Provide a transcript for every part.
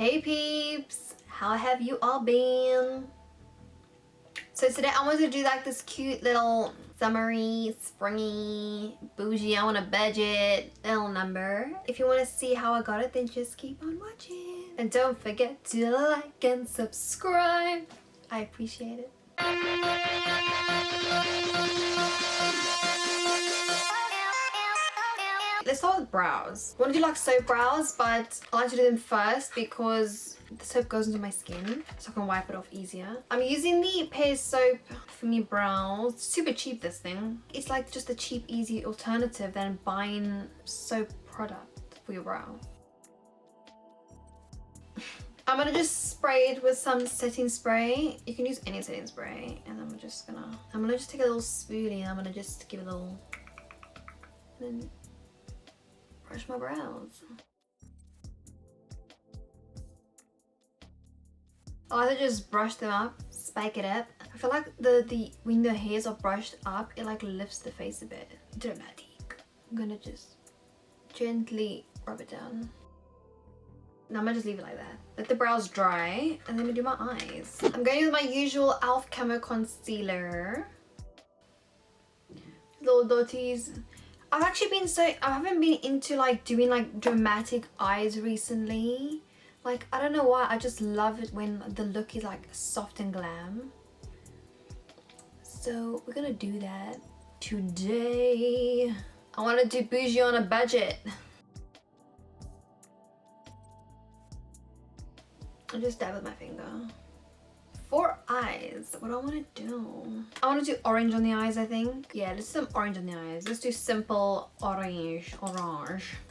Hey peeps, how have you all been? So today I wanted to do like this cute little summery, springy, bougie, I want a budget little number. If you want to see how I got it, then just keep on watching. And don't forget to like and subscribe. I appreciate it. Let's start with brows. I want to do like soap brows, but I like to do them first because the soap goes into my skin so I can wipe it off easier. I'm using the Pears soap for me brows. It's super cheap, this thing. It's like just a cheap, easy alternative than buying soap product for your brow. I'm gonna just spray it with some setting spray. You can use any setting spray, and I'm gonna just take a little spoolie and I'm gonna just give it a little, and then brush my brows. I like to just brush them up, spike it up. I feel like when the hairs are brushed up, it like lifts the face a bit. Dramatic. I'm gonna just gently rub it down. Now I'm gonna just leave it like that. Let the brows dry, and then we do my eyes. I'm going with my usual e.l.f. Camo Concealer. Little dotties. I haven't been into like doing like dramatic eyes recently. Like, I don't know why, I just love it when the look is like soft and glam. So we're gonna do that today. I want to do bougie on a budget. I just dab with my finger. For eyes, what do I want to do? I want to do orange on the eyes, I think. Yeah, let's do some orange on the eyes. Let's do simple orange.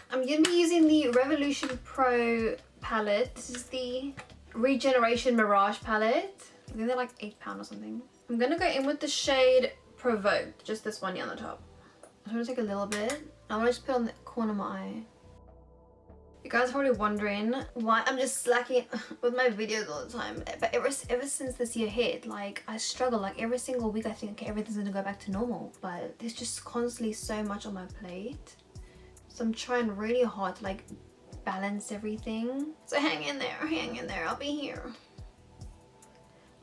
I'm gonna be using the Revolution Pro palette. This is the Regeneration Mirage palette. I think they're like £8 or something. I'm gonna go in with the shade Provoked, just this one here on the top. I'm gonna take a little bit. I want to just put it on the corner of my eye. You guys are probably wondering why I'm just slacking with my videos all the time. But ever since this year hit, like, I struggle. Like, every single week I think, okay, everything's gonna go back to normal. But there's just constantly so much on my plate. So I'm trying really hard to like balance everything. So hang in there, I'll be here.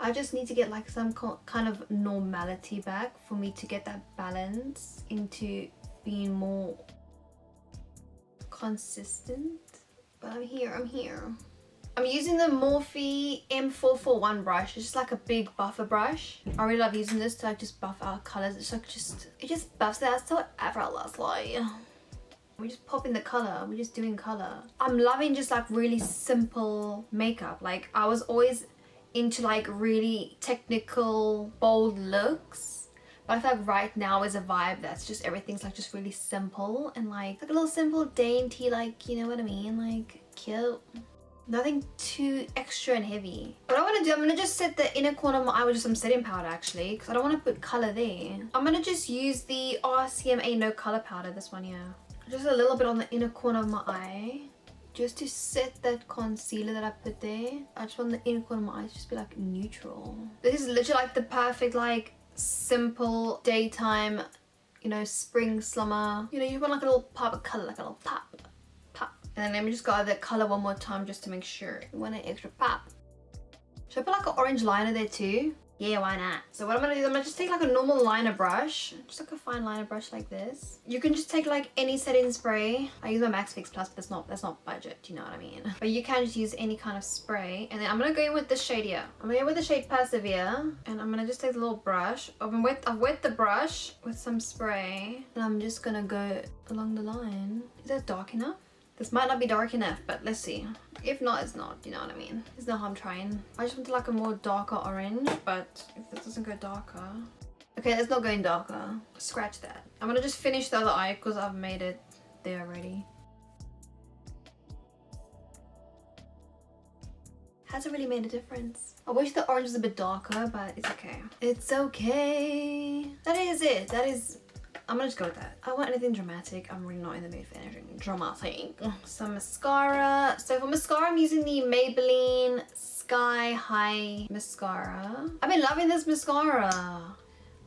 I just need to get like some kind of normality back for me to get that balance into being more consistent. But I'm here. I'm using the Morphe M441 brush. It's just like a big buffer brush. I really love using this to like just buff out colors. It's like it just buffs it out so effortlessly. We just pop in the color. We're just doing color. I'm loving just like really simple makeup. Like, I was always into like really technical, bold looks. But I feel like right now is a vibe that's just everything's like just really simple and like a little simple, dainty, like, you know what I mean? Like, cute. Nothing too extra and heavy. What I want to do, I'm going to just set the inner corner of my eye with just some setting powder actually, because I don't want to put color there. I'm going to just use the RCMA no color powder, this one here. Just a little bit on the inner corner of my eye, just to set that concealer that I put there. I just want the inner corner of my eyes just be like neutral. This is literally like the perfect like simple daytime, you know, spring, summer. You know, you want like a little pop of color, like a little pop. And then let me just go over the color one more time just to make sure. You want an extra pop. Should I put like an orange liner there too? Yeah, why not? So what I'm gonna do is I'm gonna just take like a normal liner brush, just like a fine liner brush like this. You can just take like any setting spray. I use my Max Fix Plus, but that's not budget, you know what I mean? But you can just use any kind of spray. And then I'm gonna go in with this shade here. I'm gonna go with the shade Persevere, and I'm gonna just take a little brush. I've wet the brush with some spray, and I'm just gonna go along the line. Is that dark enough? This might not be dark enough, but let's see. If not, it's not, you know what I mean? There's no harm trying. I just want like a more darker orange, but if this doesn't go darker... Okay, let's not go in darker. Scratch that. I'm gonna just finish the other eye because I've made it there already. Hasn't really made a difference. I wish the orange was a bit darker, but it's okay. It's okay. That is it. That is... I'm gonna just go with that. I want anything dramatic. I'm really not in the mood for anything dramatic. Some mascara. So for mascara, I'm using the Maybelline Sky High mascara. I've been loving this mascara.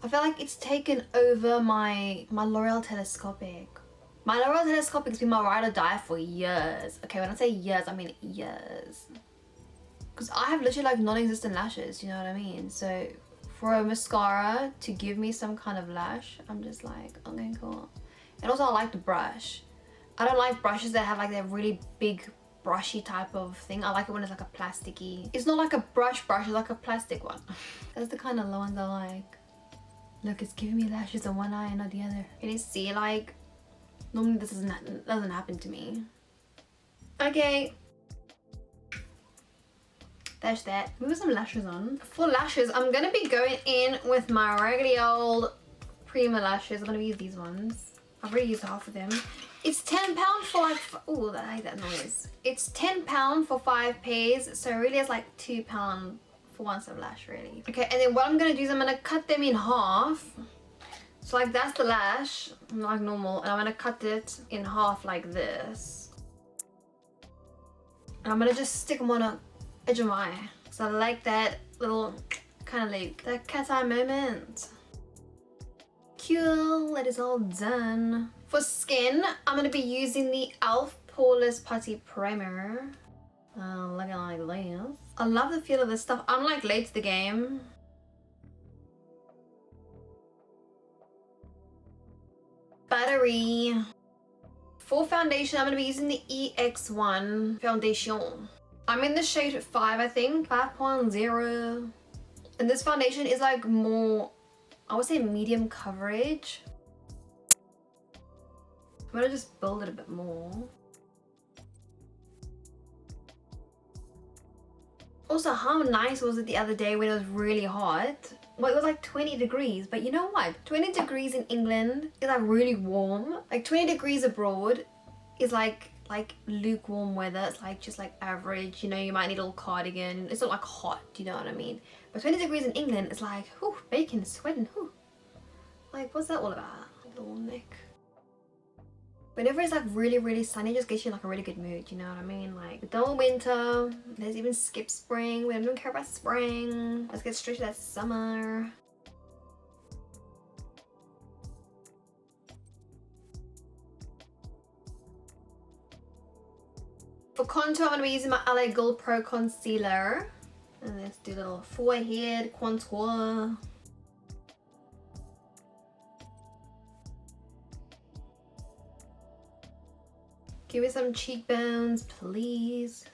I feel like it's taken over my Loreal Telescopic. My Loreal Telescopic has been my ride or die for years. Okay, when I say years, I mean years. Because I have literally like non-existent lashes, you know what I mean? So for a mascara to give me some kind of lash, I'm just like, okay, cool. And also I like the brush. I don't like brushes that have like that really big brushy type of thing. I like it when it's like a plasticky. It's not like a brush, it's like a plastic one. That's the kind of ones I like. Look, it's giving me lashes on one eye and not the other. Can you see, like, normally this doesn't happen to me. Okay. That's that. We put some lashes on. For lashes, I'm gonna be going in with my raggedy old Prima lashes. I'm gonna use these ones. I've already used half of them. It's £10 for like, oh, I hate that noise. It's £10 for 5 pairs, so really it's like £2 for one set of lash, really. Okay, and then what I'm gonna do is I'm gonna cut them in half. So like that's the lash, like normal, and I'm gonna cut it in half like this. And I'm gonna just stick them on a edge of my eye. So I like that little kind of like that cat's eye moment. Cool, that is all done. For skin, I'm gonna be using the e.l.f. Poreless Putty Primer. Looking like this. I love the feel of this stuff. I'm like late to the game. Battery. For foundation, I'm gonna be using the EX1 foundation. I'm in the shade 5, I think, 5.0. And this foundation is like more, I would say medium coverage. I'm gonna just build it a bit more. Also, how nice was it the other day when it was really hot? Well, it was like 20 degrees, but you know what? 20 degrees in England is like really warm. Like 20 degrees abroad is like lukewarm weather. It's like just like average, you know, you might need a little cardigan. It's not like hot, do you know what I mean? But 20 degrees in England is like, whew, bacon, sweating, whew. Like, what's that all about? Little neck. Whenever it's like really sunny, it just gets you like a really good mood, you know what I mean? Like, we're done with winter, let's even skip spring. We don't care about spring. Let's get straight to that summer. For contour, I'm going to be using my LA Gold Pro Concealer. And let's do a little forehead contour. Give me some cheekbones, please.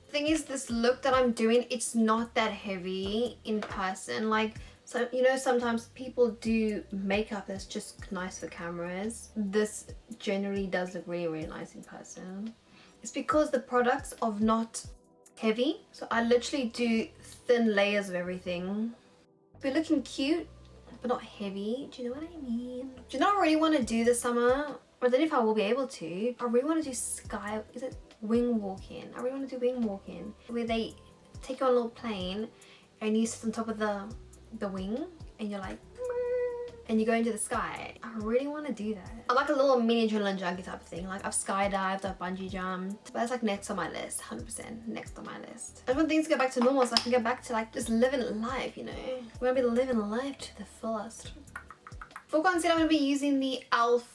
The thing is, this look that I'm doing, it's not that heavy in person. Like, so you know, sometimes people do makeup that's just nice for cameras. This generally does look really nice in person. It's because the products are not heavy. So I literally do thin layers of everything. We're looking cute, but not heavy. Do you know what I mean? Do you know what I really want to do this summer? I don't know if I will be able to. I really want to do wing walking? I really want to do wing walking, where they take you on a little plane and you sit on top of the wing and you're like, and you go into the sky. I really want to do that. I like a little mini adrenaline junkie type of thing. Like, I've skydived, I've bungee jumped, but that's like next on my list, 100% next on my list. I just want things to go back to normal so I can get back to like just living life, you know? We're gonna be living life to the fullest. For concealer, I'm gonna be using the e.l.f.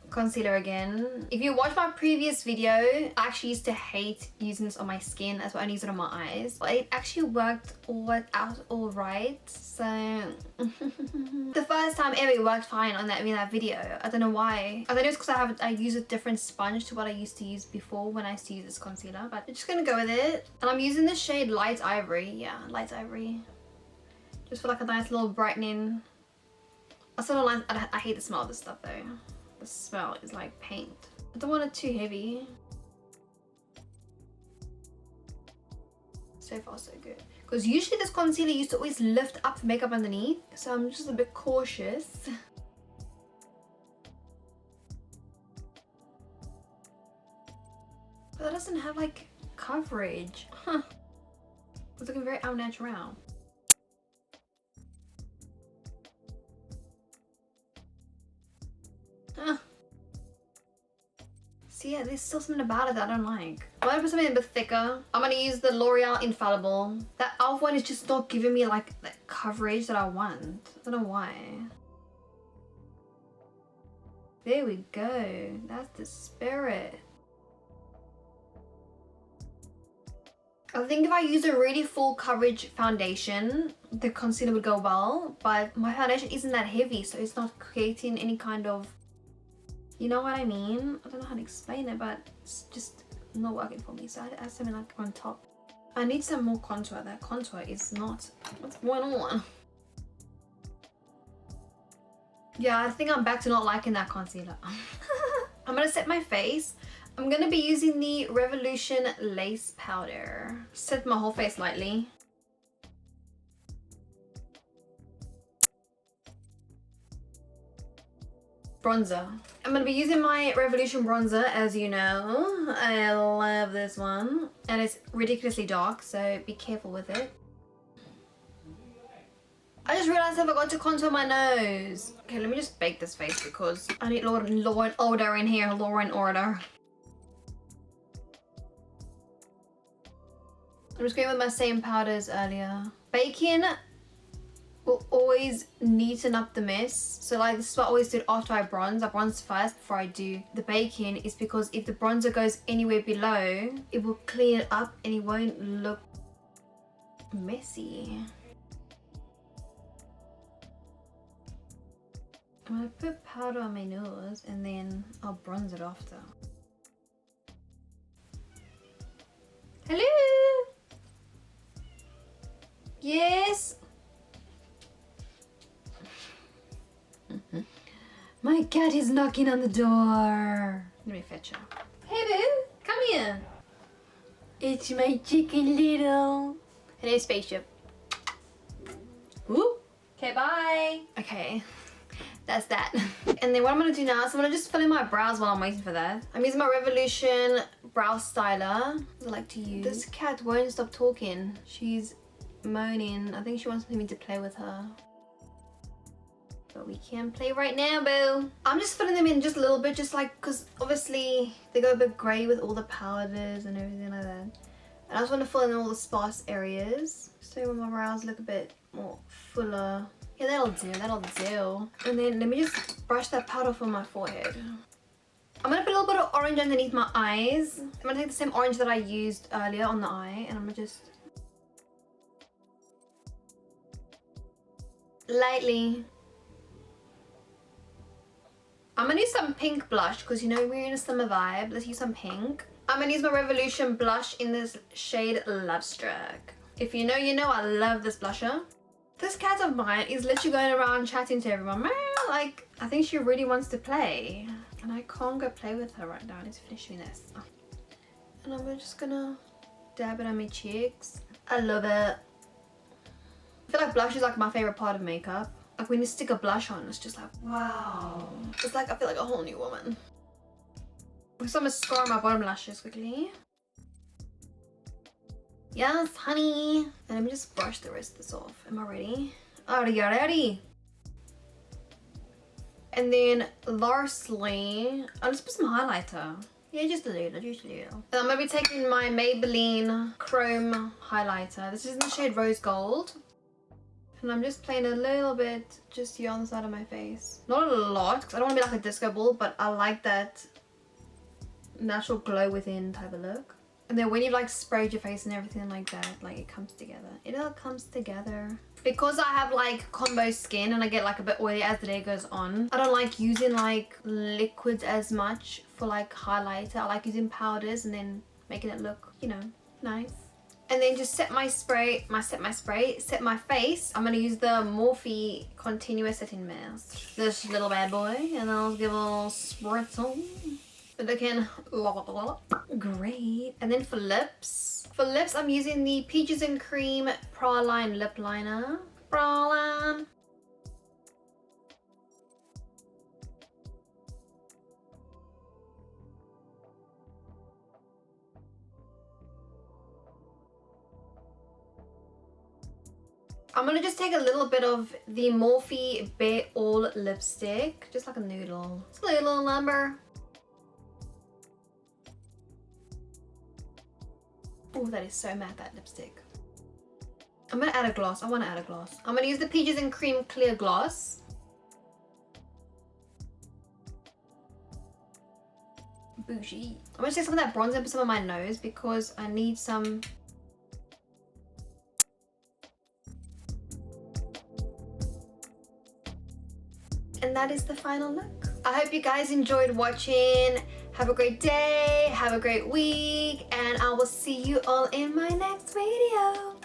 concealer again. If you watch my previous video, I actually used to hate using this on my skin. That's why I only use it on my eyes. But it actually worked all right. So the first time ever it worked fine on that video. I don't know why. I don't know it's because I use a different sponge to what I used to use before when I used to use this concealer. But I'm just gonna go with it. And I'm using the shade Light Ivory. Yeah, Light Ivory. Just for like a nice little brightening. I still don't like, I hate the smell of this stuff though. The smell is like paint. I don't want it too heavy. So far so good. Because usually this concealer used to always lift up the makeup underneath. So I'm just a bit cautious. But that doesn't have like coverage. Huh. It's looking very au naturel. So yeah, there's still something about it that I don't like. I'm gonna put something a bit thicker. I'm gonna use the L'Oreal Infallible. That e.l.f. one is just not giving me like that coverage that I want. I don't know why. There we go. That's the spirit. I think if I use a really full coverage foundation, the concealer would go well, but my foundation isn't that heavy, so it's not creating any kind of, you know what I mean? I don't know how to explain it, but it's just not working for me, so I add something like on top. I need some more contour. That contour is not, what's going on? Yeah, I think I'm back to not liking that concealer. I'm gonna set my face. I'm gonna be using the Revolution Lace Powder. Set my whole face lightly. Bronzer. I'm gonna be using my Revolution bronzer, as you know. I love this one. And it's ridiculously dark, so be careful with it. I just realized I forgot to contour my nose. Okay, let me just bake this face because I need Lauren Order in here. Lauren Order. I'm just going with my same powders earlier. Baking will always neaten up the mess. So like this is what I always do after I bronze. I bronze first before I do the baking, is because if the bronzer goes anywhere below, it will clean it up and it won't look messy. I'm gonna put powder on my nose and then I'll bronze it after. Hello? Yes? My cat is knocking on the door. Let me fetch her. Hey boo, come here. It's my chicken little. Her name's Spaceship. Woo. Okay, bye. Okay. That's that. And then what I'm gonna do now is I'm gonna just fill in my brows while I'm waiting for that. I'm using my Revolution brow styler. I like to use. This cat won't stop talking. She's moaning. I think she wants me to play with her. But we can't play right now, boo. I'm just filling them in just a little bit, just like, cause obviously they go a bit grey with all the powders and everything like that. And I just want to fill in all the sparse areas. So when my brows look a bit more fuller. Yeah, that'll do, that'll do. And then let me just brush that powder off on my forehead. I'm gonna put a little bit of orange underneath my eyes. I'm gonna take the same orange that I used earlier on the eye, and I'm gonna just lightly. I'm gonna use some pink blush because you know we're in a summer vibe. Let's use some pink. I'm gonna use my Revolution blush in this shade Lovestruck. If you know, you know. I love this blusher. This cat of mine is literally going around chatting to everyone. Like, I think she really wants to play. And I can't go play with her right now. I need to finish doing this. And I'm just gonna dab it on my cheeks. I love it. I feel like blush is like my favorite part of makeup. Like when you stick a blush on, it's just like, wow. It's like I feel like a whole new woman. With some mascara on my bottom lashes quickly. Yes, honey. And let me just brush the rest of this off. Am I ready? Ready. And then lastly, I'll just put some highlighter. Yeah, just a little, just a little. And I'm gonna be taking my Maybelline Chrome highlighter. This is in the shade Rose Gold. And I'm just playing a little bit just here on the side of my face. Not a lot, because I don't want to be like a disco ball, but I like that natural glow within type of look. And then when you like sprayed your face and everything like that, like it comes together. It all comes together. Because I have like combo skin and I get like a bit oily as the day goes on, I don't like using like liquids as much for like highlighter. I like using powders and then making it look, you know, nice. And then just set my spray, set my face. I'm gonna use the Morphe Continuous Setting Mask. This little bad boy, and then I'll give a little spritz on. Looking great. And then for lips, I'm using the Peaches and Cream Praline Lip Liner. Praline. I'm gonna just take a little bit of the Morphe Bare All lipstick, just like a noodle. It's a little number. Oh, that is so matte, that lipstick. I'm gonna add a gloss. I wanna add a gloss. I'm gonna use the Peaches and Cream Clear Gloss. BOUJEE. I'm gonna take some of that bronzer and put some on my nose because I need some And that is the final look. I hope you guys enjoyed watching. Have a great day, have a great week, and I will see you all in my next video.